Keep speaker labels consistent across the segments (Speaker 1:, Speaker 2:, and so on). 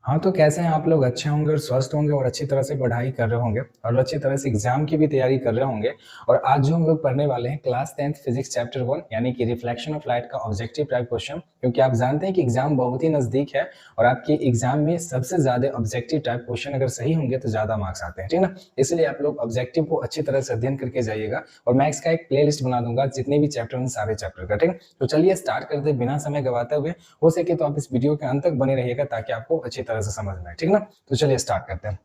Speaker 1: हाँ, तो कैसे हैं आप लोग? अच्छे होंगे और स्वस्थ होंगे और अच्छी तरह से पढ़ाई कर रहे होंगे और अच्छी तरह से एग्जाम की भी तैयारी कर रहे होंगे। और आज जो हम लोग पढ़ने वाले हैं क्लास 10th फिजिक्स चैप्टर 1 यानी कि रिफ्लेक्शन ऑफ लाइट का ऑब्जेक्टिव टाइप क्वेश्चन, क्योंकि आप जानते हैं कि एग्जाम बहुत ही नजदीक है और आपके एग्जाम में सबसे ज्यादा ऑब्जेक्टिव टाइप क्वेश्चन अगर सही होंगे तो ज्यादा मार्क्स आते हैं, ठीक ना। इसलिए आप लोग ऑब्जेक्टिव को अच्छी तरह से अध्ययन करके जाइएगा और मैं इसका एक प्ले बना दूंगा जितने भी चैप्टर हैं सारे चैप्टर का, ठीक है। तो चलिए स्टार्ट करते हैं बिना समय गवाते हुए। हो सके तो आप इस वीडियो के अंत तक बने रहिएगा ताकि आपको अच्छी तरह से समझ में आए, ठीक ना। तो चलिए स्टार्ट करते हैं।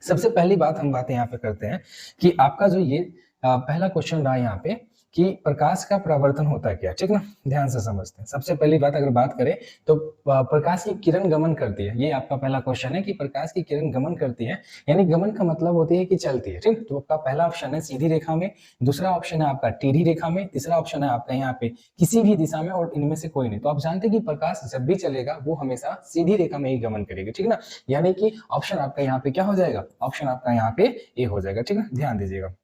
Speaker 1: सबसे पहली बात हम बात यहाँ पे करते हैं कि आपका जो ये पहला क्वेश्चन रहा यहाँ पे कि प्रकाश का परावर्तन होता है क्या, ठीक ना। ध्यान से समझते हैं। सबसे पहली बात अगर बात करें तो प्रकाश की किरण गमन करती है, ये आपका पहला क्वेश्चन है कि प्रकाश की किरण गमन करती है, यानी गमन का मतलब होती है कि चलती है, ठीक। तो आपका पहला ऑप्शन है सीधी रेखा में, दूसरा ऑप्शन है आपका टेढ़ी रेखा में, तीसरा ऑप्शन है आपका यहाँ पे किसी भी दिशा में और इनमें से कोई नहीं। तो आप जानते हैं कि प्रकाश जब भी चलेगा वो हमेशा सीधी रेखा में ही गमन करेगी, ठीक ना। यानी कि ऑप्शन आपका यहाँ पे क्या हो जाएगा, ऑप्शन आपका यहाँ पे ए हो जाएगा, ठीक है। ध्यान दीजिएगा,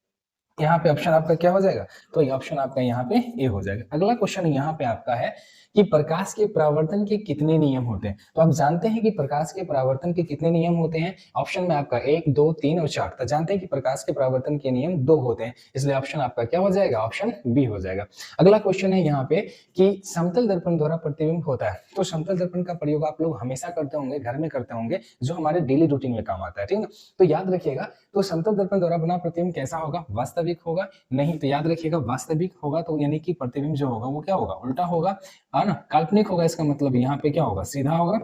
Speaker 1: यहाँ पे ऑप्शन आपका क्या हो जाएगा, तो ये ऑप्शन आपका यहाँ पे ए हो जाएगा। अगला क्वेश्चन यहाँ पे आपका है कि प्रकाश के परावर्तन के कितने नियम होते हैं। तो आप जानते हैं कि प्रकाश के परावर्तन के कितने नियम होते हैं। ऑप्शन में आपका 1, 2, 3 और 4। तो जानते हैं कि प्रकाश के परावर्तन के नियम 2 होते हैं, इसलिए ऑप्शन आपका क्या हो जाएगा, ऑप्शन बी हो जाएगा। अगला क्वेश्चन है यहाँ पे कि समतल दर्पण द्वारा प्रतिबिंब होता है। तो समतल दर्पण का प्रयोग आप लोग हमेशा करते होंगे, घर में करते होंगे, जो हमारे डेली रूटीन में काम आता है, ठीक है। तो याद रखिएगा, तो समतल दर्पण द्वारा बना प्रतिबिंब कैसा होगा, वास्तविक होगा नहीं। तो याद रखिएगा वास्तविक होगा तो यानी कि प्रतिबिंब जो होगा वो क्या होगा, उल्टा होगा, है ना। काल्पनिक होगा इसका मतलब यहाँ पे क्या होगा, सीधा होगा।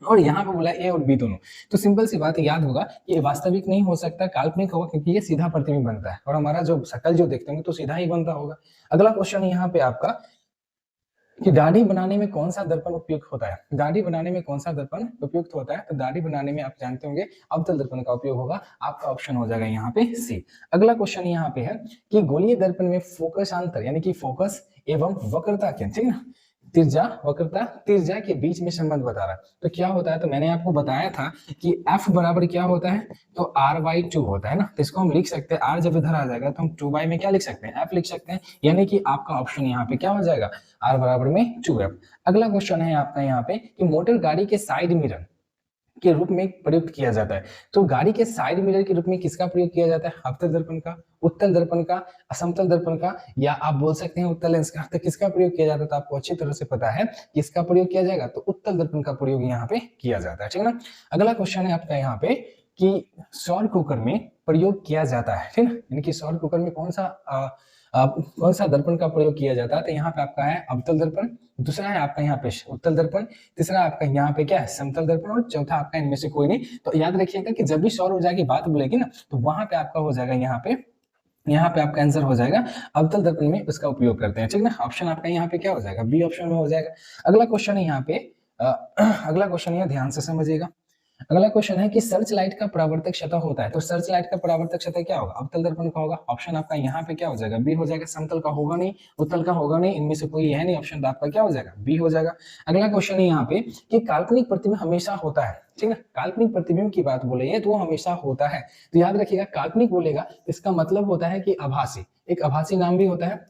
Speaker 1: और यहाँ पे बोला ए और बी दोनों। तो सिंपल सी बात याद होगा ये वास्तविक नहीं हो सकता, काल्पनिक होगा, क्योंकि ये सीधा प्रतिबिंब बनता है और हमारा जो शकल जो देखते होंगे तो सीधा ही बनता होगा। अगला क्वेश्चन यहाँ पे आपका कि दाढ़ी बनाने में कौन सा दर्पण उपयुक्त होता है। दाढ़ी बनाने में कौन सा दर्पण उपयुक्त होता है, तो दाढ़ी बनाने में आप जानते होंगे अवतल दर्पण का उपयोग होगा, आपका ऑप्शन हो जाएगा यहाँ पे सी। अगला क्वेश्चन यहाँ पे है कि गोलीय दर्पण में फोकसांतर यानी कि फोकस एवं वक्रता के, ठीक ना, तिरजा वक्रता तिरजा के बीच में संबंध बता रहा है। तो क्या होता है, तो मैंने आपको बताया था कि F बराबर क्या होता है, तो r/2 होता है ना। तो इसको हम लिख सकते हैं, r जब इधर आ जाएगा तो हम 2 में क्या लिख सकते हैं, F लिख सकते हैं, यानी कि आपका ऑप्शन यहाँ पे क्या हो जाएगा, r बराबर में 2f। अगला क्वेश्चन है आपका यहाँ पे कि मोटर गाड़ी के साइड मिरर के रूप में प्रयुक्त किया जाता है। तो गाड़ी के साइड मिरर के रूप में किसका प्रयोग किया जाता है, अवतल दर्पण का, उत्तल दर्पण का, असमतल दर्पण का, या आप बोल सकते हैं उत्तल लेंस का। तो किसका प्रयोग किया जाता है, तो आपको अच्छी तरह से पता है किसका प्रयोग किया जाएगा, तो उत्तल दर्पण का प्रयोग यहाँ पे किया जाता है, ठीक है ना। अगला क्वेश्चन है आपका यहाँ पे कि सौर कुकर में प्रयोग किया जाता है, ठीक है, यानी कि सौर कुकर में कौन सा दर्पण का प्रयोग किया जाता है। तो यहाँ पे आपका है अवतल दर्पण, दूसरा है आपका यहाँ पे उत्तल दर्पण, तीसरा आपका यहाँ पे क्या है, समतल दर्पण, और चौथा आपका इनमें से कोई नहीं। तो याद रखिएगा कि जब भी सौर ऊर्जा की बात बोलेगी ना तो वहां पे आपका हो जाएगा यहाँ पे आपका आंसर हो जाएगा अवतल दर्पण में उसका उपयोग करते हैं, ठीक ना। ऑप्शन आपका यहाँ पे क्या हो जाएगा, बी ऑप्शन में हो जाएगा। अगला क्वेश्चन है यहाँ पे अगला क्वेश्चन है, ध्यान से समझिएगा। अगला क्वेश्चन है कि सर्च लाइट का परावर्तक सतह होता है। तो सर्च लाइट का परावर्तक सतह क्या होगा, अवतल दर्पण का होगा। ऑप्शन आपका यहाँ पे क्या हो जाएगा, बी हो जाएगा। समतल का होगा नहीं, उत्तल का होगा नहीं, इनमें से कोई है नहीं, ऑप्शन तो आपका क्या हो जाएगा, बी हो जाएगा। अगला क्वेश्चन है यहाँ पे कि काल्पनिक प्रतिबिंब हमेशा होता है, ठीक है। काल्पनिक प्रतिबिंब की बात बोले तो वो हमेशा होता है। तो याद रखिएगा काल्पनिक बोलेगा इसका मतलब होता है कि आभासी, एक आभासी नाम भी होता है,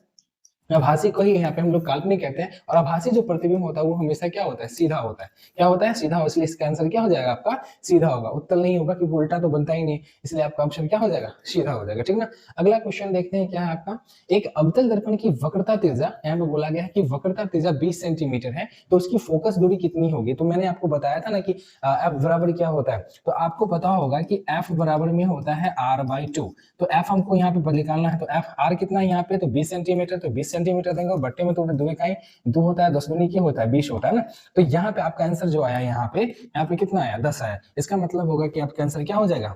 Speaker 1: आभासी को ही यहाँ पे हम लोग काल्पनिक कहते हैं। और आभासी जो प्रतिबिंब होता है वो हमेशा क्या होता है, सीधा होता है। क्या होता है, सीधा। इसलिए इसका आंसर क्या हो जाएगा आपका, सीधा होगा, उत्तल नहीं होगा, क्योंकि उल्टा तो बनता ही नहीं, इसलिए आपका ऑप्शन क्या हो जाएगा, सीधा हो जाएगा, ठीक ना। अगला क्वेश्चन देखते हैं क्या है आपका, एक अवतल दर्पण की वक्रता तिर्जा, यहाँ पे बोला गया है कि वक्रता तिर्जा 20 सेंटीमीटर है, तो उसकी फोकस दूरी कितनी होगी। तो मैंने आपको बताया था ना कि एफ बराबर क्या होता है, तो आपको पता होगा कि एफ बराबर में होता है r/2। तो एफ हमको यहाँ पे निकालना है, तो एफ आर कितना है यहाँ पे, तो 20 सेंटीमीटर, तो 20 सेंटीमीटर देंगे और बट्टे में तो दो इकाई, दो होता है, 10 दूनी क्या होता है, 20 होता है ना। तो यहाँ पे आपका आंसर जो आया यहाँ पे कितना आया, 10 आया। इसका मतलब होगा कि आपका आंसर क्या हो जाएगा,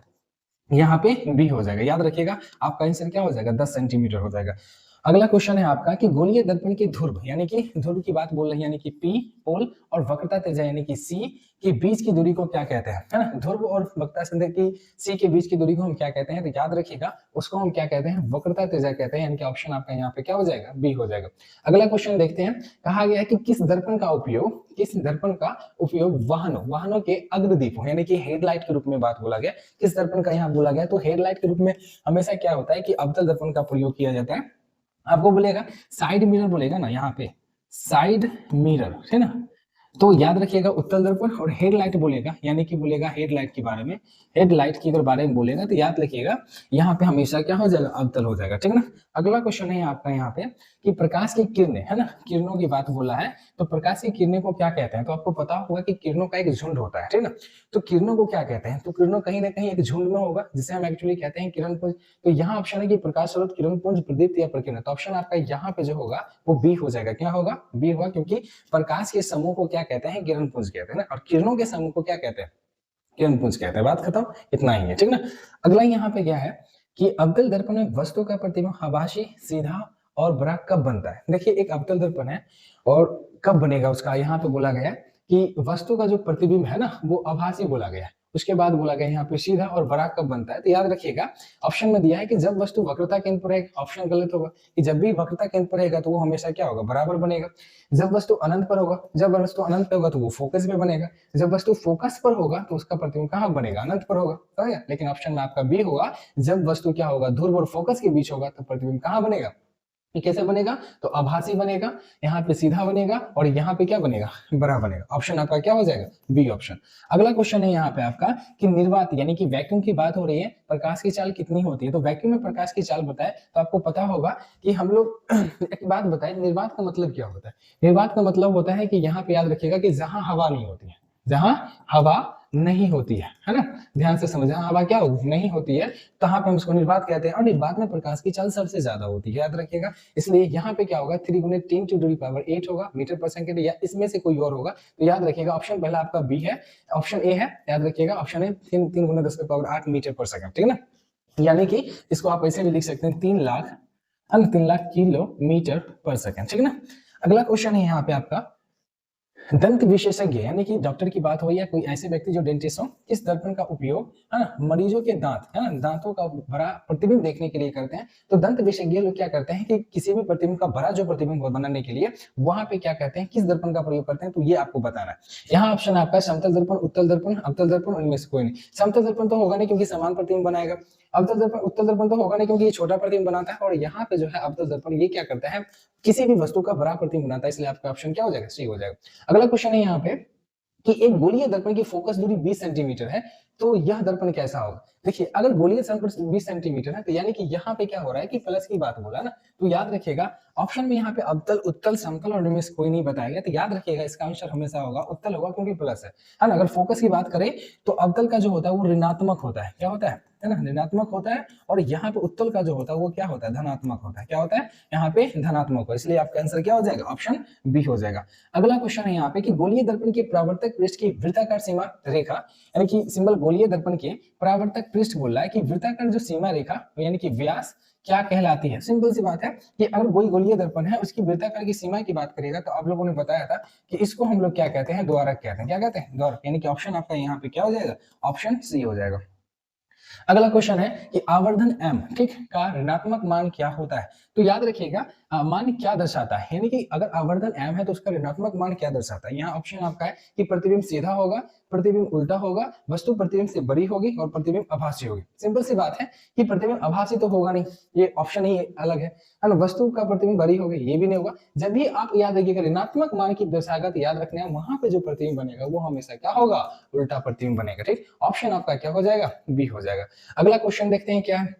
Speaker 1: यहाँ पे बी हो जाएगा। याद रखिएगा आपका आंसर क्या हो जाएगा, 10 सेंटीमीटर हो जाएगा। अगला क्वेश्चन है आपका कि गोलीय दर्पण के ध्रुव यानी कि ध्रुव की बात बोल रहे हैं, यानी कि पी पोल और वक्रता त्रिज्या यानी कि सी के बीच की दूरी को क्या कहते हैं, है ना। ध्रुव और वक्रता त्रिज्या की सी के बीच की दूरी को हम क्या कहते हैं, तो याद रखिएगा उसको हम क्या कहते हैं, वक्रता त्रिज्या कहते हैं, यानी कि ऑप्शन आपका यहाँ पे क्या हो जाएगा, बी हो जाएगा। अगला क्वेश्चन देखते हैं, कहा गया है कि किस दर्पण का उपयोग वाहनों के अग्रदीपों यानी कि हेडलाइट के रूप में बात बोला गया। किस दर्पण का यहाँ बोला गया, तो हेडलाइट के रूप में हमेशा क्या होता है कि अवतल दर्पण का प्रयोग किया जाता है। आपको बोलेगा साइड मिरर बोलेगा ना, यहाँ पे साइड मिरर है ना, तो याद रखिएगा उत्तल दर्पण और हेडलाइट बोलेगा, यानी कि बोलेगा हेडलाइट के बारे में, हेडलाइट की अगर बारे में बोलेगा तो याद रखिएगा यहाँ पे हमेशा क्या हो जाएगा, अवतल हो जाएगा, ठीक ना। अगला क्वेश्चन है आपका यहाँ पे कि प्रकाश की किरणें, है ना, किरणों की बात बोला है, तो प्रकाश की किरणें को क्या कहते हैं, तो आपको पता होगा कि किरणों का एक झुंड होता है, ठीक ना। तो किरणों को क्या कहते हैं, तो किरणों कहीं ना कहीं एक झुंड में होगा, जिसे हम एक्चुअली कहते हैं किरण पुंज। तो यहाँ ऑप्शन है कि प्रकाश स्रोत, किरण पुंज, प्रदीप्त या प्रकीर्णन। तो ऑप्शन आपका यहाँ पे जो होगा वो बी हो जाएगा। क्या होगा, बी होगा, क्योंकि प्रकाश के समूह को क्या कहते हैं, किरण पुंज कहते हैं ना, और किरणों के समूह को क्या कहते हैं, किरण पुंज कहते हैं। बात खत्म, इतना ही है, ठीक ना। अगला यहाँ पे क्या है कि अवतल दर्पण में वस्तु का प्रतिबिंब आभासी, सीधा और बराक कब बनता है। देखिए एक अवतल दर्पण है और कब बनेगा उसका, यहाँ पे बोला गया है कि वस्तु का जो प्रतिबिंब है ना वो आभासी बोला गया है, उसके बाद बोला गया यहाँ पे सीधा और बराक कब बनता है। तो याद रखिएगा ऑप्शन में दिया है कि जब वस्तु वक्रता केंद्र पर रहेगा, ऑप्शन गलत होगा, कि जब भी वक्रता केंद्र पर रहेगा तो वो हमेशा क्या होगा, बराबर बनेगा। जब वस्तु अनंत पर होगा, जब वस्तु अनंत पे होगा तो वो फोकस पे बनेगा, जब वस्तु फोकस पर होगा तो उसका प्रतिबिंब कहाँ बनेगा, अनंत पर होगा, समझ गए? लेकिन ऑप्शन में आपका बी होगा, जब वस्तु क्या होगा, ध्रुव और फोकस के बीच होगा तो प्रतिबिंब कहाँ बनेगा, ये कैसे बनेगा, तो आभासी बनेगा, यहाँ पे सीधा बनेगा और यहाँ पे क्या बनेगा, बड़ा बनेगा। ऑप्शन आपका क्या हो जाएगा, बी ऑप्शन। अगला क्वेश्चन है यहाँ पे आपका कि निर्वात यानी कि वैक्यूम की बात हो रही है, प्रकाश की चाल कितनी होती है। तो वैक्यूम में प्रकाश की चाल बताए तो आपको पता होगा कि हम लोग एक बात बताए, निर्वात का मतलब क्या होता है। निर्वात का मतलब होता है कि यहाँ पे याद रखिएगा कि जहां हवा नहीं होती है, जहां हवा नहीं होती है ना, ध्यान से समझ, हवा क्या होगी, नहीं होती है, तो यहाँ पे हम उसको निर्वात कहते हैं। और निर्वात में प्रकाश की चाल सबसे ज्यादा होती है, याद रखिएगा। इसलिए यहाँ पे क्या होगा, 3 × 10⁸ होगा मीटर पर सेकंड, या इसमें से कोई और होगा। तो याद रखिएगा ऑप्शन पहला आपका बी है, ऑप्शन ए है, याद रखिएगा ऑप्शन ए 3 × 10⁸ मीटर पर सेकंड, ठीक है ना। यानी कि इसको आप ऐसे भी लिख सकते हैं 3 लाख, 3 लाख किलोमीटर पर सेकंड, ठीक है ना। अगला क्वेश्चन है यहाँ पे आपका दंत विशेषज्ञ यानी कि डॉक्टर की बात हो या कोई ऐसे व्यक्ति जो डेंटिस्ट हो, इस दर्पण का उपयोग है ना मरीजों के दांत, है ना, दांतों का बड़ा प्रतिबिंब देखने के लिए करते हैं। तो दंत विशेषज्ञ लोग क्या करते हैं कि किसी भी प्रतिबिंब का बड़ा जो प्रतिबिंब बनाने के लिए वहां पे क्या कहते हैं, किस दर्पण का प्रयोग करते हैं, तो ये आपको बताना है। यहाँ ऑप्शन आपका समतल दर्पण, उत्तल दर्पण, अवतल दर्पण, इनमें से कोई नहीं। समतल दर्पण तो होगा नहीं क्योंकि समान प्रतिबिंब बनाएगा, अवतल दर्पण उत्तल दर्पण तो होगा नहीं क्योंकि ये छोटा प्रतिबिंब बनाता है, और यहाँ पे जो है अवतल दर्पण ये क्या करता है, किसी भी वस्तु का बड़ा प्रतिबिंब बनाता है, इसलिए आपका ऑप्शन क्या हो जाएगा, सी हो जाएगा। अगला क्वेश्चन है यहाँ पे कि एक गोलीय दर्पण की फोकस दूरी 20 सेंटीमीटर है, तो यह दर्पण कैसा होगा। देखिए अगर गोलीय दर्पण 20 सेंटीमीटर है तो यानी कि यहाँ पे क्या हो रहा है कि प्लस की बात बोला ना, तो याद रखिएगा ऑप्शन में यहाँ पे अवतल, उत्तल, समतल और इनमें से कोई नहीं बताएगा, तो याद रखिएगा इसका आंसर हमेशा होगा उत्तल होगा, क्योंकि प्लस है ना। अगर फोकस की बात करें तो अवतल का जो होता है वो ऋणात्मक होता है, क्या होता है ना, ऋणात्मक होता है, और यहाँ पे उत्तल का जो होता है वो क्या होता है, धनात्मक होता है, क्या होता है, यहाँ पे धनात्मक हो, इसलिए आपका आंसर क्या हो जाएगा, ऑप्शन बी हो जाएगा। अगला क्वेश्चन है यहाँ पे कि गोलीय दर्पण के परावर्तक पृष्ठ की वृत्ताकार सीमा रेखा, यानी कि सिंबल गोलीय दर्पण के परावर्तक पृष्ठ बोल रहा है कि वृत्ताकार जो सीमा रेखा यानी कि व्यास क्या कहलाती है। सिंपल सी बात है कि अगर कोई गोलीय दर्पण है उसकी वृत्ताकार की सीमा की बात करेगा तो आप लोगों ने बताया था कि इसको हम लोग क्या कहते हैं, द्वारक कहते हैं, क्या कहते हैं, द्वारक, यानी कि ऑप्शन आपका यहाँ पे क्या हो जाएगा, ऑप्शन सी हो जाएगा। अगला क्वेश्चन है कि आवर्धन m ठीक का ऋणात्मक मान क्या होता है। तो याद रखिएगा मान क्या दर्शाता है, यानी कि अगर आवर्धन m है तो उसका ऋणात्मक मान क्या दर्शाता है। यहाँ ऑप्शन आपका है कि प्रतिबिंब सीधा होगा, प्रतिबिंब उल्टा होगा, वस्तु प्रतिबिंब से बड़ी होगी और प्रतिबिंब आभासी होगी। सिंपल सी बात है कि प्रतिबिंब आभासी तो होगा नहीं, ये ऑप्शन ही अलग है ना। वस्तु का प्रतिबिंब बड़ी होगी, ये भी नहीं होगा। जब भी आप याद रखिएगा ऋणात्मक मान की दर्शाएगा तो याद रखना है वहां पे जो प्रतिबिंब बनेगा वो हमेशा क्या होगा, उल्टा प्रतिबिंब बनेगा, ठीक। ऑप्शन आपका क्या हो जाएगा, बी हो जाएगा। अगला क्वेश्चन देखते हैं क्या है,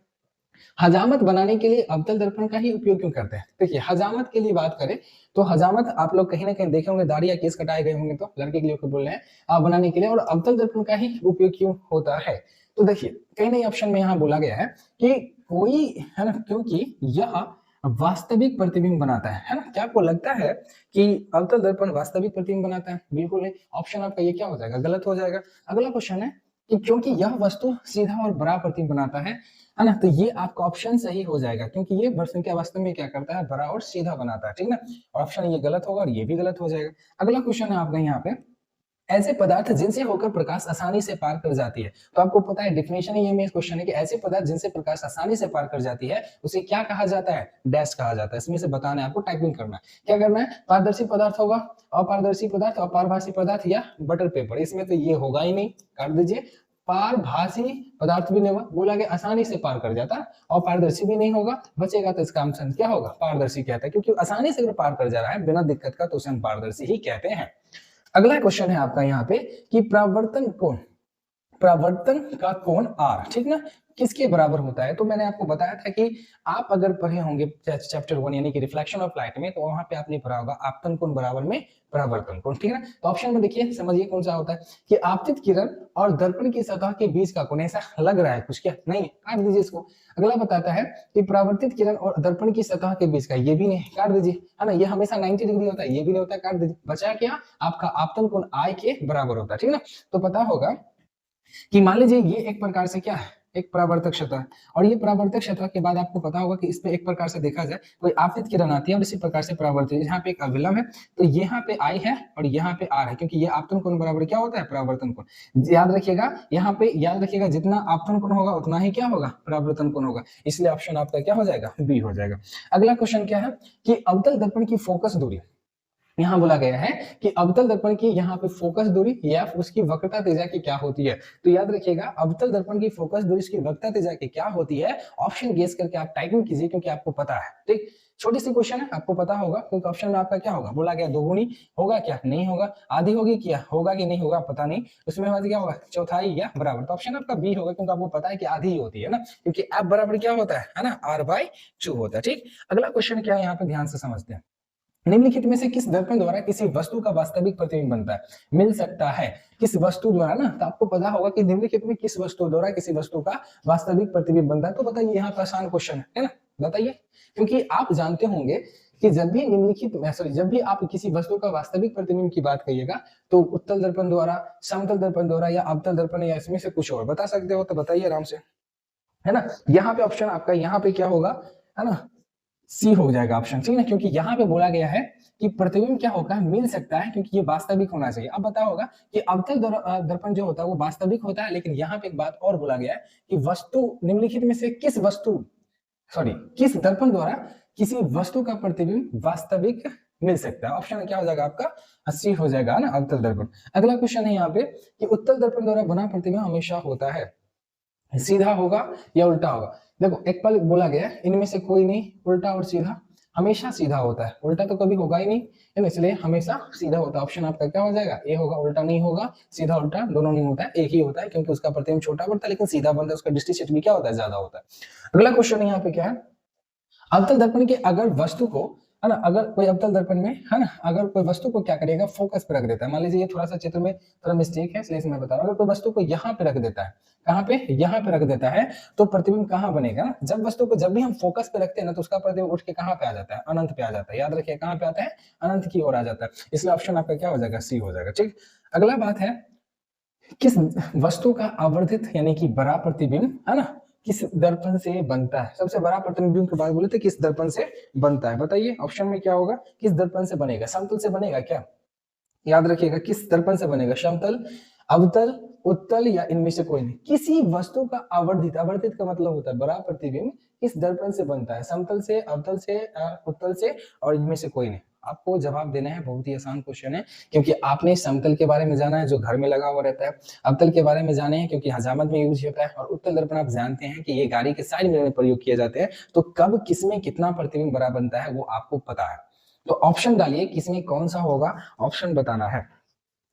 Speaker 1: हजामत बनाने के लिए अवतल दर्पण का ही उपयोग क्यों करते हैं। देखिए हजामत के लिए बात करें तो हजामत आप लोग कहीं ना कहीं देखे होंगे, दाढ़ी या केस कटाए गए होंगे तो लड़के के लिए बोल रहे हैं बनाने के लिए, और अवतल दर्पण का ही उपयोग क्यों होता है। तो देखिए कहीं नहीं ऑप्शन में यहाँ बोला गया है कि कोई, है ना, क्योंकि यह वास्तविक प्रतिबिंब बनाता है ना। क्या आपको लगता है कि अवतल दर्पण वास्तविक प्रतिबिंब बनाता है, बिल्कुल नहीं। ऑप्शन आपका ये क्या हो जाएगा, गलत हो जाएगा। अगला क्वेश्चन है कि क्योंकि यह वस्तु सीधा और बड़ा प्रतिबिंब बनाता है ना, तो ये आपका ऑप्शन सही हो जाएगा, क्योंकि ये वर्णसंख्या वास्तव में क्या करता है, बड़ा और सीधा बनाता है, ठीक ना। ऑप्शन ये गलत होगा और ये भी गलत हो जाएगा। अगला क्वेश्चन है आपका यहाँ पे, ऐसे पदार्थ जिनसे होकर प्रकाश आसानी से पार कर जाती है। तो आपको पता है डेफिनेशन ही ये में क्वेश्चन है कि ऐसे पदार्थ जिनसे प्रकाश आसानी से पार कर जाती है उसे क्या कहा जाता है, डैश कहा जाता है। इसमें से बताना है आपको, टाइपिंग करना है। क्या करना है, पारदर्शी पदार्थ होगा, अपारदर्शी पदार्थ, अपारभासी पदार्थ या बटर पेपर। इसमें तो ये होगा ही नहीं, काट दीजिए। पारभासी पदार्थ भी नहीं होगा, बोला गया आसानी से पार कर जाता, और पारदर्शी भी नहीं होगा, बचेगा तो इसका आंसर क्या होगा, पारदर्शी कहता है, क्योंकि आसानी से अगर पार कर जा रहा है बिना दिक्कत का तो उसे हम पारदर्शी ही कहते हैं। अगला क्वेश्चन है आपका यहाँ पे कि परावर्तन का कोण आर, ठीक ना, किसके बराबर होता है। तो मैंने आपको बताया था कि आप अगर पढ़े होंगे चैप्टर 1 यानी कि रिफ्लेक्शन ऑफ लाइट में, तो वहां पे आपने पढ़ा होगा आपतन कोण बराबर में परावर्तन कोण, ठीक है ना। तो ऑप्शन में देखिए, समझिए कौन सा होता है कि आपतित किरण और दर्पण की सतह के बीच का कोण, ऐसा लग रहा है कुछ, क्या नहीं, काट दीजिए इसको। अगला बताता है कि परावर्तित किरण और दर्पण की सतह के बीच का, ये भी नहीं, काट दीजिए, है ना, ये हमेशा 90 डिग्री होता है, ये भी नहीं होता, काट दीजिए। बचा क्या, आपका आपतन कोण आई के बराबर होता है, ठीक ना। तो पता होगा कि मान लीजिए ये एक प्रकार से क्या है, एक परावर्तक सतह, और ये परावर्तक सतह के बाद आपको पता होगा कि इस पे एक प्रकार से देखा जाए कोई आपतित किरण आती है और इसी प्रकार से परावर्तित, यहाँ पे एक अभिलंब है, तो यहाँ पे आई है और यहाँ पे आर है, क्योंकि ये आपतन कोण बराबर क्या होता है, परावर्तन कोण। याद रखिएगा, यहाँ पे याद रखिएगा, जितना आपतन कोण होगा उतना ही क्या होगा, परावर्तन कोण होगा, इसलिए ऑप्शन आपका क्या हो जाएगा, बी हो जाएगा। अगला क्वेश्चन क्या है कि अवतल दर्पण की फोकस दूरी, यहाँ बोला गया है कि अवतल दर्पण की यहाँ पे फोकस दूरी या उसकी वक्रता त्रिज्या की क्या होती है। तो याद रखिएगा, अवतल दर्पण की फोकस दूरी उसकी वक्रता त्रिज्या की क्या होती है, ऑप्शन गेस करके आप टाइपिंग कीजिए, क्योंकि आपको पता है, ठीक। छोटी सी क्वेश्चन है, आपको पता होगा, क्योंकि ऑप्शन में आपका क्या होगा, बोला गया दोगुनी होगा, क्या नहीं होगा, आधी होगी, क्या होगा कि नहीं होगा, पता नहीं, उसमें बाद क्या होगा, चौथाई या बराबर। तो ऑप्शन आपका बी होगा, क्योंकि आपको पता है कि आधी ही होती है ना, क्योंकि एफ बराबर क्या होता है ना, r/2 होता है, ठीक। अगला क्वेश्चन क्या है, यहाँ पे ध्यान से समझते हैं। निम्नलिखित में से किस दर्पण द्वारा किसी वस्तु का वास्तविक प्रतिबिंब बनता है, मिल सकता है, किस वस्तु द्वारा ना, तो आपको पता होगा कि निम्नलिखित में किस वस्तु द्वारा किसी वस्तु का वास्तविक प्रतिबिंब बनता है। तो बताइए, यहाँ पर आसान क्वेश्चन है ना, बताइए, क्योंकि आप जानते होंगे कि जब भी निम्नलिखित सॉरी जब भी आप किसी वस्तु का वास्तविक प्रतिबिंब की बात करिएगा, तो उत्तल दर्पण द्वारा, समतल दर्पण द्वारा, या अवतल दर्पण, या इसमें से कुछ और बता सकते हो, तो बताइए आराम से, है ना। यहाँ पे ऑप्शन आपका यहाँ पे क्या होगा, है ना, सी हो जाएगा ऑप्शन, ठीक है, क्योंकि यहाँ पे बोला गया है कि प्रतिबिंब क्या होगा, मिल सकता है, क्योंकि ये वास्तविक होना चाहिए। अब पता होगा कि अवतल दर्पण जो होता है वो वास्तविक होता है, लेकिन यहाँ पे एक बात और बोला गया है कि वस्तु निम्नलिखित में से किस दर्पण द्वारा किसी वस्तु का प्रतिबिंब वास्तविक मिल सकता है। ऑप्शन क्या हो जाएगा आपका, सी हो जाएगा ना, अवतल दर्पण। अगला क्वेश्चन है यहाँ पे कि उत्तल दर्पण द्वारा बना प्रतिबिंब हमेशा होता है सीधा होगा या उल्टा होगा। देखो, एक पल बोला गया है इनमें से कोई नहीं, उल्टा और सीधा, हमेशा सीधा होता है, उल्टा तो कभी होगा ही नहीं, है ना, इसलिए हमेशा सीधा होता है। ऑप्शन आपका क्या हो जाएगा, ए होगा, उल्टा नहीं होगा, सीधा उल्टा दोनों नहीं होता है, एक ही होता है, क्योंकि उसका प्रतिबिंब छोटा पड़ता है, लेकिन सीधा बनता है, उसका डिस्टेंस भी क्या होता है, ज्यादा होता है। अगला क्वेश्चन यहाँ पे क्या है, अवतल दर्पण के अगर वस्तु को, है ना, अगर कोई अवतल दर्पण में, है ना, अगर कोई वस्तु को क्या करेगा, फोकस पे रख देता है। मान लीजिए ये थोड़ा सा चित्र में थोड़ा मिस्टेक है, इसलिए मैं बता रहा हूँ, अगर कोई वस्तु को यहाँ पे रख देता है, कहाँ पे, यहाँ पे रख देता है, तो प्रतिबिंब कहाँ बनेगा ना, जब वस्तु को जब भी हम फोकस पे रखते हैं ना, तो उसका प्रतिबिंब उठ के कहाँ पे आ जाता है, अनंत पे आ जाता है। याद रखिए, कहाँ पे आता है, अनंत की ओर आ जाता है, इसलिए ऑप्शन आपका क्या हो जाएगा, सी हो जाएगा, ठीक। अगला बात है, किस वस्तु का आवर्धित यानी कि बड़ा प्रतिबिंब, है ना, किस दर्पण से बनता है। सबसे बड़ा प्रतिबिंब के बारे में बोले थे, किस दर्पण से बनता है, बताइए ऑप्शन में क्या होगा, किस दर्पण से बनेगा, समतल से बनेगा क्या, याद रखिएगा, किस दर्पण से बनेगा, समतल, अवतल, उत्तल, या इनमें से कोई नहीं। किसी वस्तु का आवर्धित, आवर्धित का मतलब होता है बड़ा प्रतिबिंब, किस दर्पण से बनता है, समतल से, अवतल से, उत्तल से, और इनमें से कोई नहीं। आपको जवाब देना है, बहुत ही आसान क्वेश्चन है, क्योंकि आपने समतल के बारे में जाना है जो घर में लगा हुआ रहता है, अवतल के बारे में जाने हैं क्योंकि हजामत में यूज होता है, और उत्तल दर्पण आप जानते हैं कि ये गाड़ी के साइड मिरर में प्रयोग किए जाते हैं, तो कब किसमें कितना प्रतिबिंब बड़ा बनता है वो आपको पता है। तो ऑप्शन डालिए, किसमें कौन सा होगा, ऑप्शन बताना है,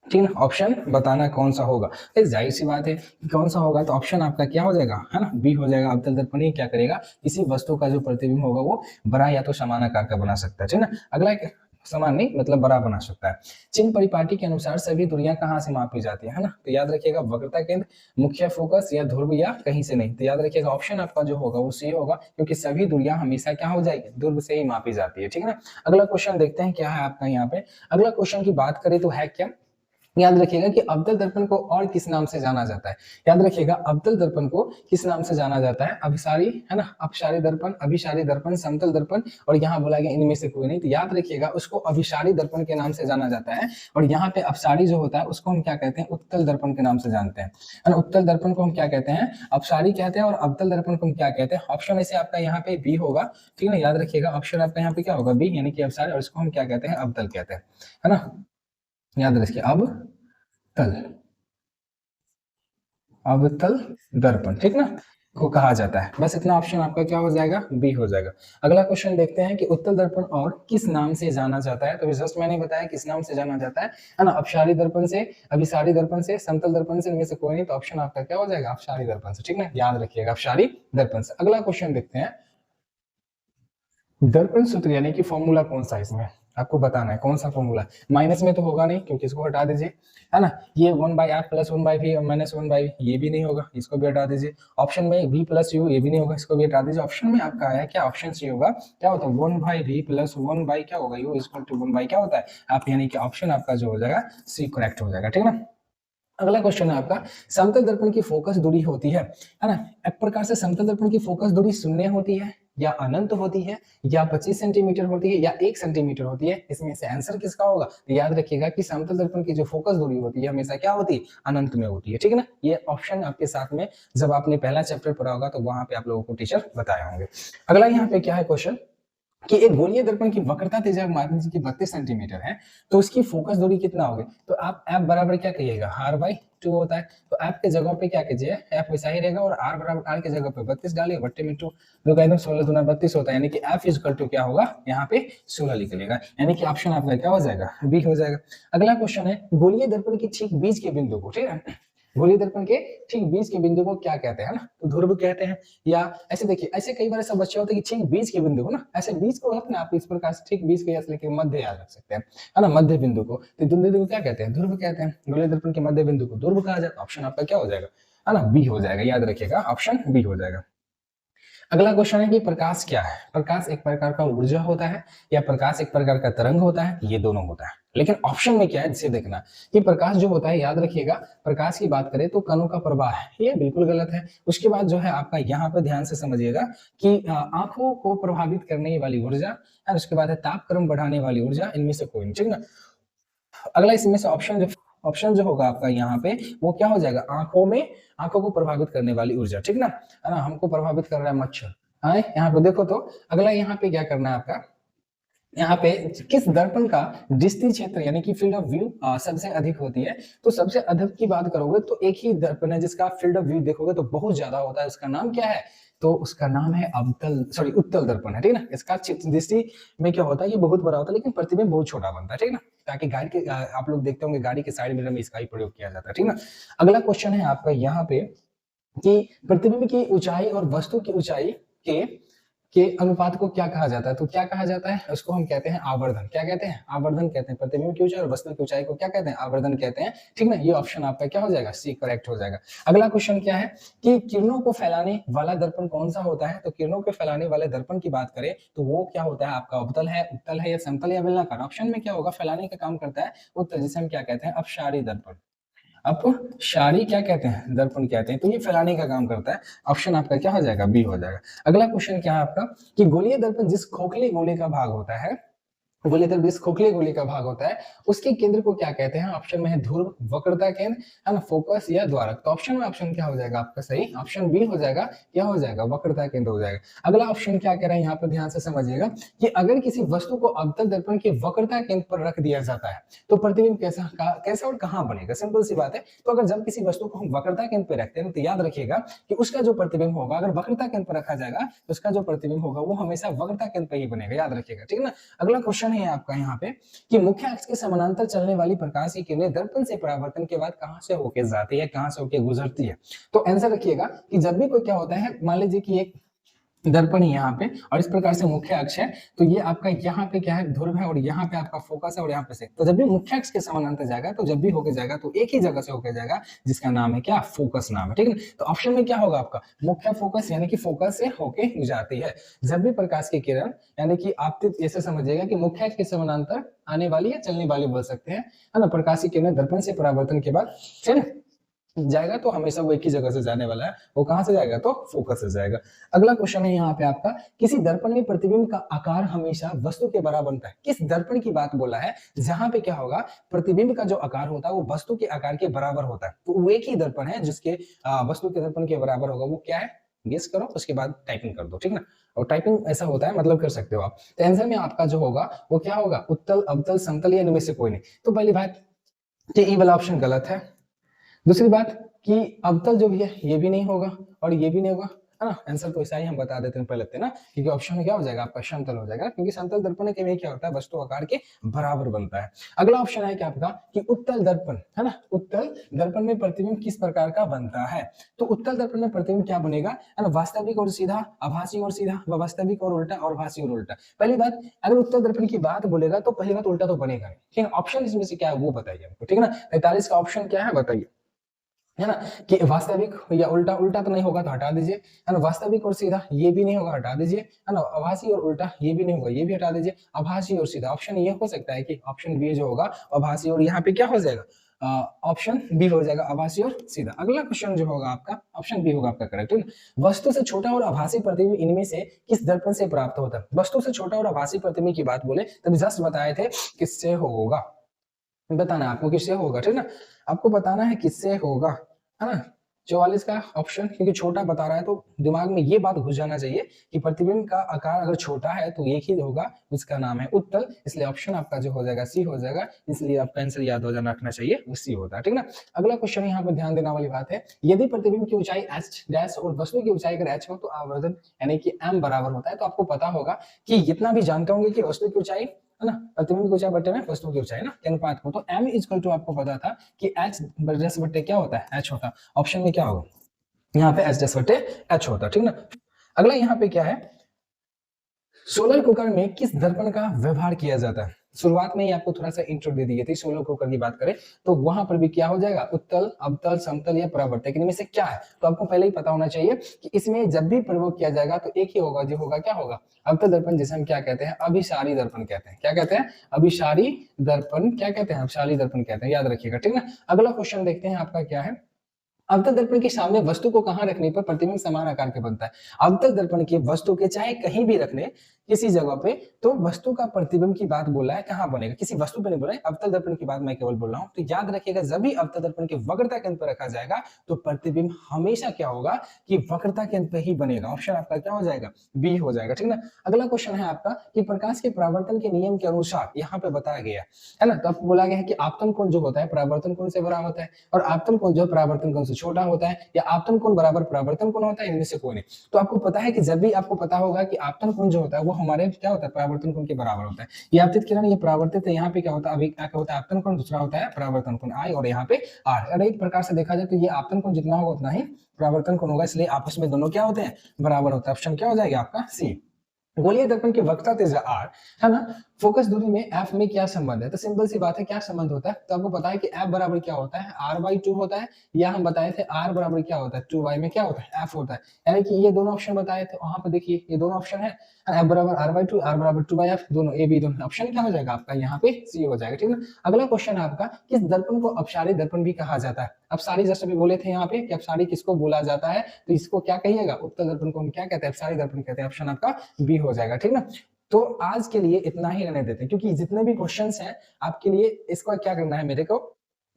Speaker 1: ठीक है, ऑप्शन बताना कौन सा होगा। जाहिर सी बात है कौन सा होगा, तो ऑप्शन आपका क्या हो जाएगा, है ना, बी हो जाएगा। अवतल दर्पण ही क्या करेगा, किसी वस्तु का जो प्रतिबिंब होगा वो बड़ा या तो समान आकार का बना सकता है, ठीक है ना। अगला समान नहीं मतलब बड़ा बना सकता है। चिन्ह परिपाटी के अनुसार सभी दूरियां कहाँ से मापी जाती है ना, तो याद रखिएगा, वक्रता केंद्र, मुख्य फोकस, या ध्रुव, या कहीं से नहीं। तो याद रखिएगा, ऑप्शन आपका जो होगा वो सी होगा, क्योंकि सभी दूरियां हमेशा क्या हो जाएगी, ध्रुव से ही मापी जाती है, ठीक है ना। अगला क्वेश्चन देखते हैं क्या है आपका यहाँ पे। अगला क्वेश्चन की बात करें तो है क्या, याद रखिएगा कि अवतल दर्पण को और किस नाम से जाना जाता है। याद रखिएगा, अवतल दर्पण को किस नाम से जाना जाता है, अभिसारी, है ना, अपसारी दर्पण, अभिसारी दर्पण, समतल दर्पण, और यहाँ बोला गया इनमें से कोई नहीं। तो याद रखिएगा, उसको अभिसारी दर्पण के नाम से जाना जाता है, और यहाँ पे अपसारी जो होता है उसको हम क्या कहते हैं, उत्तल दर्पण के नाम से जानते हैं, है ना। उत्तल दर्पण को हम क्या कहते हैं, अपसारी कहते हैं, और अवतल दर्पण को हम क्या कहते हैं। ऑप्शन ऐसे आपका यहाँ पे बी होगा, ठीक है ना, याद रखिएगा, ऑप्शन आपका यहाँ पे क्या होगा, बी, यानी कि अपसारी, और इसको हम क्या कहते हैं, अवतल कहते हैं, है ना। याद रखिए, अवतल, अवतल दर्पण, ठीक ना। को कहा जाता है। बस इतना ऑप्शन आपका क्या हो जाएगा, बी हो जाएगा। अगला क्वेश्चन देखते हैं कि उत्तल दर्पण और किस नाम से जाना जाता है। तो जस्ट मैंने बताया किस नाम से जाना जाता है ना, अपसारी दर्पण से, अभिसारी दर्पण से, समतल दर्पण से, इनमें से कोई नहीं। तो ऑप्शन आपका क्या हो जाएगा, अपसारी दर्पण से, ठीक ना, याद रखिएगा अपसारी दर्पण से। अगला क्वेश्चन देखते हैं, दर्पण सूत्र यानी कि फॉर्मूला कौन सा है इसमें, आपको बताना है कौन सा फॉर्मूला। माइनस में तो होगा नहीं क्योंकि इसको हटा दीजिए, है ना। ये 1/f plus 1/v minus 1/v, ये भी नहीं होगा, इसको भी हटा दीजिए। ऑप्शन में v प्लस u, ये भी नहीं होगा, इसको भी हटा दीजिए। ऑप्शन में आपका आया क्या, ऑप्शन सी होगा, क्या होता है 1/v प्लस 1 क्या होगा, u इक्वल टू 1 क्या होता है आप, यानी कि ऑप्शन आपका जो हो जाएगा सी करेक्ट हो जाएगा, ठीक है ना। अगला क्वेश्चन है आपका, समतल दर्पण की फोकस दूरी होती है ना, एक प्रकार से समतल दर्पण की फोकस दूरी शून्य होती है या अनंत होती है या 25 सेंटीमीटर होती है या 1 सेंटीमीटर होती है, इसमें से आंसर किसका होगा। तो याद रखिएगा कि समतल दर्पण की जो फोकस दूरी होती है हमेशा क्या होती है, अनंत में होती है, ठीक है ना। ये ऑप्शन आपके साथ में जब आपने पहला चैप्टर पढ़ा होगा तो वहां पे आप लोगों को टीचर बताए होंगे। अगला यहाँ पे क्या है क्वेश्चन कि एक गोलीय दर्पण की वक्रता त्रिज्या मान लीजिए कि 32 सेंटीमीटर है, तो उसकी फोकस दूरी कितना होगी। तो आप f बराबर क्या कहिएगा, r/2 होता है। तो f के जगह पे क्या कीजिए, f वैसा ही रहेगा और r बराबर r के जगह पे 32 डालिए, बट्टे में 2, तो कह दो 16 दूना 32 होता है, यानी कि f इक्वल टू क्या होगा, यहाँ पे 16 लिख लेगा, यानी कि ऑप्शन आपका क्या हो जाएगा, बी हो जाएगा। अगला क्वेश्चन है, गोलीय दर्पण की ठीक बीच के बिंदु को, ठीक है, गोलीय दर्पण के ठीक बीच के बिंदु को क्या कहते हैं ना, तो ध्रुव कहते हैं। या ऐसे देखिए, ऐसे कई बार ऐसा बच्चे होते हैं कि ठीक बीच के बिंदु को ना, ऐसे बीच को अपने आप इस प्रकार से ठीक बीच के ऐसे लेके मध्य याद रख सकते हैं, है ना, मध्य बिंदु को। तो बिंदु को क्या कहते हैं, ध्रुव कहते हैं। गोलीय दर्पण के मध्य बिंदु को ध्रुव कहा जाता है। ऑप्शन आपका क्या हो जाएगा, है ना, बी हो जाएगा, याद रखिएगा ऑप्शन बी हो जाएगा। अगला क्वेश्चन है कि प्रकाश क्या है। प्रकाश एक प्रकार का ऊर्जा होता है या प्रकाश एक प्रकार का तरंग होता है, ये दोनों होता है। लेकिन ऑप्शन में क्या है जिसे देखना कि प्रकाश जो होता है, याद रखिएगा प्रकाश की बात करें तो कणों का प्रवाह है, ये बिल्कुल गलत है। उसके बाद जो है आपका यहाँ पर ध्यान से समझिएगा कि आंखों को प्रभावित करने वाली ऊर्जा, और उसके बाद है तापक्रम बढ़ाने वाली ऊर्जा, इनमें से कोई नहीं, ठीक ना। अगला इसमें से ऑप्शन जो होगा आपका यहाँ पे वो क्या हो जाएगा, आंखों को प्रभावित करने वाली ऊर्जा, ठीक ना, है ना। हमको प्रभावित कर रहा है मच्छर, हाँ यहाँ पे देखो। तो अगला यहाँ पे क्या करना है आपका, यहाँ पे किस दर्पण का दृष्टि क्षेत्र यानी कि फील्ड ऑफ व्यू सबसे अधिक होती है। तो सबसे अधिक की बात करोगे तो एक ही दर्पण है जिसका फील्ड ऑफ व्यू देखोगे तो बहुत ज्यादा होता है, उसका नाम क्या है, तो उसका नाम है उत्तल दर्पण है, ठीक है ना। इसका दृष्टि में क्या होता है, ये बहुत बड़ा होता है लेकिन प्रतिबिंब बहुत छोटा बनता है, ठीक है ना। ताकि गाड़ी के आप लोग देखते होंगे गाड़ी के साइड मिरर में इसका ही प्रयोग किया जाता है, ठीक है ना। अगला क्वेश्चन है आपका यहाँ पे कि प्रतिबिंब की ऊंचाई और वस्तु की ऊंचाई के अनुपात को क्या कहा जाता है। तो क्या कहा जाता है, उसको हम कहते हैं आवर्धन। क्या कहते हैं, आवर्धन कहते हैं। प्रतिबिंब की ऊंचाई और वस्तु की ऊंचाई को क्या कहते हैं, आवर्धन कहते हैं, ठीक ना। ये ऑप्शन आपका क्या हो जाएगा, सी करेक्ट हो जाएगा। अगला क्वेश्चन क्या है कि किरणों को फैलाने वाला दर्पण कौन सा होता है। तो किरणों को फैलाने वाले दर्पण की बात करें तो वो क्या होता है आपका, अवतल है, उत्तल है या समतल या बेलनाकार। ऑप्शन में क्या होगा, फैलाने का काम करता है उत्तल, जिसे हम क्या कहते हैं, अपसारी दर्पण। अपसारी क्या कहते हैं, दर्पण कहते हैं। तो ये फैलाने का काम करता है। ऑप्शन आपका क्या हो जाएगा, बी हो जाएगा। अगला क्वेश्चन क्या है आपका कि गोलीय दर्पण जिस खोखले गोले का भाग होता है, गोलीय दर्पण जिस खोखले गोले का भाग होता है उसके केंद्र को क्या कहते हैं। ऑप्शन में है ध्रुव, वक्रता केंद्र, है ना, फोकस या द्वारक। तो ऑप्शन में ऑप्शन क्या हो जाएगा आपका सही, ऑप्शन बी हो जाएगा, क्या हो जाएगा, वक्रता केंद्र हो जाएगा। अगला ऑप्शन क्या कह रहा है यहाँ पर ध्यान से समझिएगा कि अगर किसी वस्तु को अवतल दर्पण के वक्रता केंद्र पर रख दिया जाता है तो प्रतिबिंब कैसा और कहाँ बनेगा। सिंपल सी बात है। तो अगर जब किसी वस्तु को हम वक्रता केंद्र पर रखते हैं तो याद रखिएगा कि उसका जो प्रतिबिंब होगा, अगर वक्रता केंद्र पर रखा जाएगा तो उसका जो प्रतिबिंब होगा वो हमेशा वक्रता केंद्र पर ही बनेगा, याद रखिएगा, ठीक है ना। अगला क्वेश्चन है आपका यहाँ पे कि मुख्य अक्ष के समानांतर चलने वाली प्रकाश की किरणें दर्पण से परावर्तन के बाद कहां से होके जाती है, कहां से होके गुजरती है। तो आंसर रखिएगा कि जब भी कोई क्या होता है, मान लीजिए कि एक दर्पण है यहाँ पे और इस प्रकार से मुख्य अक्ष है, तो ये आपका यहाँ पे क्या है, ध्रुव है और यहाँ पे आपका फोकस है और यहाँ पे से। तो जब भी मुख्य अक्ष के समानांतर जाएगा तो जब भी होके जाएगा तो एक ही जगह से होके जाएगा जिसका नाम है क्या, फोकस नाम है, ठीक है। तो ऑप्शन में क्या होगा आपका, मुख्य फोकस यानी कि फोकस से होके जाती है। जब भी प्रकाश की किरण यानी कि आपतित, ऐसे समझिएगा कि मुख्य अक्ष के समानांतर आने वाली या चलने वाली बोल सकते हैं, है ना, प्रकाश की किरण दर्पण से परावर्तन के बाद फिर जाएगा तो हमेशा वो एक ही जगह से जाने वाला है, वो कहां से जाएगा, तो फोकस से जाएगा। अगला क्वेश्चन है यहाँ पे आपका, किसी दर्पण में प्रतिबिंब का आकार हमेशा वस्तु के बराबर बनता है। किस दर्पण की बात बोला है जहां पे क्या होगा, प्रतिबिंब का जो आकार होता है वो वस्तु के आकार के बराबर होता है। तो वो एक ही दर्पण है जिसके वस्तु के दर्पण के बराबर होगा, वो क्या है, गेस करो, उसके बाद टाइपिंग कर दो, ठीक ना। और टाइपिंग ऐसा होता है, मतलब कर सकते हो आप। तो आंसर में आपका जो होगा वो क्या होगा, उत्तल, अवतल, समतल या इनमें से कोई नहीं। तो पहली बात ये वाला ऑप्शन गलत है। दूसरी बात कि अवतल जो भी है ये भी नहीं होगा और ये भी नहीं होगा, है ना। आंसर तो ऐसा ही हम बता देते हैं पहले ना, क्योंकि ऑप्शन में क्या हो जाएगा आपका समतल हो जाएगा, क्योंकि समतल दर्पण के में क्या होता है वस्तु आकार के बराबर बनता है। अगला ऑप्शन है क्या आपका कि उत्तल दर्पण, है ना, उत्तल दर्पण में प्रतिबिंब किस प्रकार का बनता है। तो उत्तल दर्पण में प्रतिबिंब क्या बनेगा, है ना, वास्तविक और सीधा, आभासी और सीधा, वास्तविक और उल्टा, और आभासी और उल्टा। पहली बात, अगर उत्तल दर्पण की बात बोलेगा तो पहली बात उल्टा तो बनेगा नहीं, ठीक है। ऑप्शन इसमें से क्या है वो बताइए हमको, ठीक है ना। 43 का ऑप्शन क्या है बताइए, है ना, कि वास्तविक या उल्टा, उल्टा तो नहीं होगा तो हटा दीजिए, है ना, वास्तविक और सीधा ये भी नहीं होगा हटा दीजिए, है ना, आभासी और उल्टा ये भी नहीं होगा ये भी हटा दीजिए, आभासी और सीधा। ऑप्शन ये हो सकता है कि ऑप्शन बी जो होगा आभासी, और यहाँ पे क्या हो जाएगा ऑप्शन बी हो जाएगा आभासी और सीधा। अगला क्वेश्चन जो होगा आपका ऑप्शन बी होगा आपका करेक्ट, है ना। वस्तु से छोटा और आभासी प्रतिबिंब इनमें से किस दर्पण से प्राप्त होता है। वस्तु से छोटा और आभासी प्रतिबिंब की बात बोले तभी जस्ट बताए थे किससे होगा, बताना है आपको किससे होगा, ठीक है ना, आपको बताना है किससे होगा, है ना। 44 का ऑप्शन, क्योंकि छोटा बता रहा है तो दिमाग में ये बात घुस जाना चाहिए कि प्रतिबिंब का आकार अगर छोटा है तो एक ही होगा, उसका नाम है उत्तल, इसलिए ऑप्शन आपका जो हो जाएगा सी हो जाएगा, इसलिए आपका आंसर याद हो जाना रखना चाहिए वो सी होता है, ठीक है ना। अगला क्वेश्चन यहाँ पर ध्यान देने वाली बात है, यदि प्रतिबिंब की ऊंचाई एच डैश और वस्तु की ऊंचाई अगर एच हो तो आवर्धन यानी कि एम बराबर होता है। तो आपको पता होगा कि इतना भी जानते होंगे कि वस्तु की ऊंचाई, है ना, प्रतिबिंब की ऊंचाई बटे में वस्तु की ऊंचाई ना के अनुपात को, तो m इक्वल टू आपको पता था कि h डैश बटे क्या होता है h होता है। ऑप्शन में क्या होगा यहाँ पे h डैश बटे h होता है, ठीक ना। अगला यहाँ पे क्या है, सोलर कुकर में किस दर्पण का व्यवहार किया जाता है। शुरुआत में ही आपको थोड़ा सा इंट्रो दे दी गई थी, सोलर कुकर की बात करें तो वहां पर भी क्या हो जाएगा उत्तल, अवतल, समतल या परावर्तक, इनमें से क्या है। तो आपको पहले ही पता होना चाहिए कि इसमें जब भी प्रयोग किया जाएगा तो एक ही होगा, जो होगा क्या होगा अवतल दर्पण, जिसे हम क्या कहते हैं अभिसारी दर्पण कहते हैं। क्या कहते हैं अभिसारी दर्पण, क्या कहते हैं अभिसारी दर्पण कहते हैं, याद रखिएगा, ठीक ना। अगला क्वेश्चन देखते हैं आपका क्या है, अवतल दर्पण के सामने वस्तु को कहां रखने पर प्रतिबिंब समान आकार का बनता है। अवतल दर्पण की वस्तु के चाहे कहीं भी रखने किसी जगह पे, तो वस्तु का प्रतिबिंब की बात बोला है कहां बनेगा, किसी वस्तु पे नहीं बोला है, अवतल दर्पण की बात मैं केवल बोल रहा हूं। तो याद रखिएगा जब भी अवतल दर्पण के वक्रता केंद्र पर रखा जाएगा तो प्रतिबिंब हमेशा क्या होगा कि वक्रता केंद्र पे ही बनेगा। ऑप्शन आपका क्या हो जाएगा बी हो जाएगा, ठीक ना। अगला क्वेश्चन है आपका कि प्रकाश के परावर्तन के नियम के अनुसार यहाँ पे बताया गया है ना, तो आपको बोला गया है कि आपतन कोण जो होता है परावर्तन कोण से बड़ा होता है, और आपतन कोण जो है परावर्तन कोण से छोटा होता है, या आपतन कोण बराबर परावर्तन कोण होता है, इनमें से कोई नहीं। तो आपको पता है कि जब भी आपको पता होगा कि आपतन कोण जो होता है वो हमारे क्या होता है परावर्तन कोण के बराबर होता है। ये आपतित किरण ये परावर्तित है, यहाँ पे क्या होता है अभी क्या होता है आपतन कोण, दूसरा होता है परावर्तन कोण आई, और यहाँ पे आर। अगर एक प्रकार से देखा जाए तो ये आपतन कोण जितना होगा उतना ही परावर्तन कोण होगा, इसलिए आपस में दोनों क्या होते हैं बराबर होता है। ऑप्शन क्या हो जाएगा आपका सी। गोलीय दर्पण की वक्रता त्रिज्या r, है ना, फोकस दूरी में f में क्या संबंध है। तो सिंपल सी बात है क्या संबंध होता है, तो आपको पता है कि f बराबर क्या होता है r/2 होता है, या हम बताए थे r बराबर क्या होता है 2y में क्या होता है f होता है। यानी कि ये दोनों ऑप्शन बताए थे, वहां पर देखिए ये दोनों ऑप्शन है, f बराबर r/2 r बराबर 2/f, दोनों ए बी दोनों। ऑप्शन क्या हो जाएगा आपका यहाँ पे सी हो जाएगा, ठीक है। अगला क्वेश्चन है आपका, किस दर्पण को अपसारी दर्पण भी कहा जाता है। अपसारी जैसे भी बोले थे यहाँ पे कि अपसारी किसको बोला जाता है, तो इसको क्या कहिएगा उत्तल दर्पण को हम क्या कहते हैं अपसारी दर्पण कहते हैं। ऑप्शन आपका बी हो जाएगा, ठीक ना। तो आज के लिए इतना ही रहने देते हैं, क्योंकि जितने भी क्वेश्चंस हैं आपके लिए इसको क्या करना है मेरे को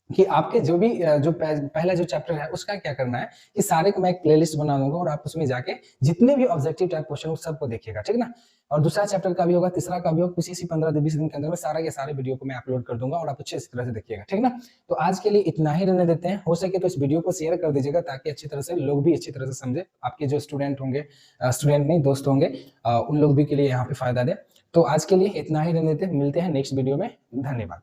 Speaker 1: कि आपके जो भी जो पहला जो चैप्टर है उसका क्या करना है कि सारे को मैं एक प्लेलिस्ट बना दूंगा और आप उसमें जाके जितने भी ऑब्जेक्टिव टाइप क्वेश्चन उस सबको देखिएगा, ठीक ना। और दूसरा चैप्टर का भी होगा, तीसरा का भी होगा, कुछ इसी 15-20 दिन के अंदर में सारा के सारे वीडियो को मैं अपलोड कर दूंगा और आप अच्छे तरह से देखिएगा, ठीक ना। तो आज के लिए इतना ही रहने देते हैं, हो सके तो इस वीडियो को शेयर कर दीजिएगा ताकि अच्छी तरह से लोग भी अच्छी तरह से समझे, आपके जो स्टूडेंट होंगे, स्टूडेंट नहीं दोस्त होंगे, उन लोग भी के लिए यहाँ पे फायदा दे। तो आज के लिए इतना ही रहने देते हैं, मिलते हैं नेक्स्ट वीडियो में, धन्यवाद।